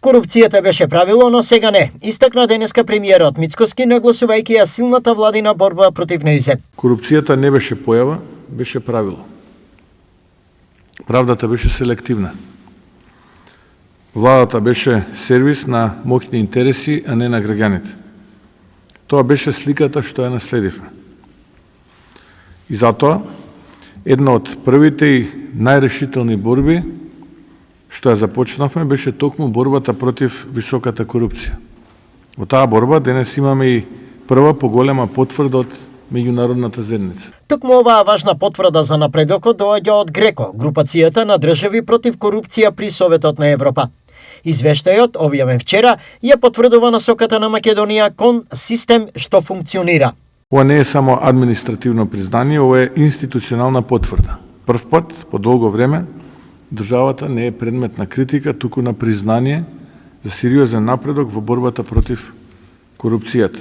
Корупцијата беше правило, но сега не. Истакна денеска премиерот Мицкоски, нагласувајќи ја силната владина борба против неизе. Корупцијата не беше појава, беше правило. Правдата беше селективна. Владата беше сервис на моќни интереси, а не на граѓаните. Тоа беше сликата што ја наследивме. И затоа, една од првите и најрешителни борби што ја започнавме беше токму борбата против високата корупција. Во таа борба денес имаме и прва поголема потврда од меѓународната заедница. Токму оваа важна потврда за напредокот доаѓа од ГРЕКО, групацијата на држави против корупција при Советот на Европа. Извештајот, објавен вчера, ја потврдува насоката на Македонија кон систем што функционира. Ова не е само административно признание, ова е институционална потврда. Прв пат, по долго време, државата не е предмет на критика, туку на признание за сериозен напредок во борбата против корупцијата.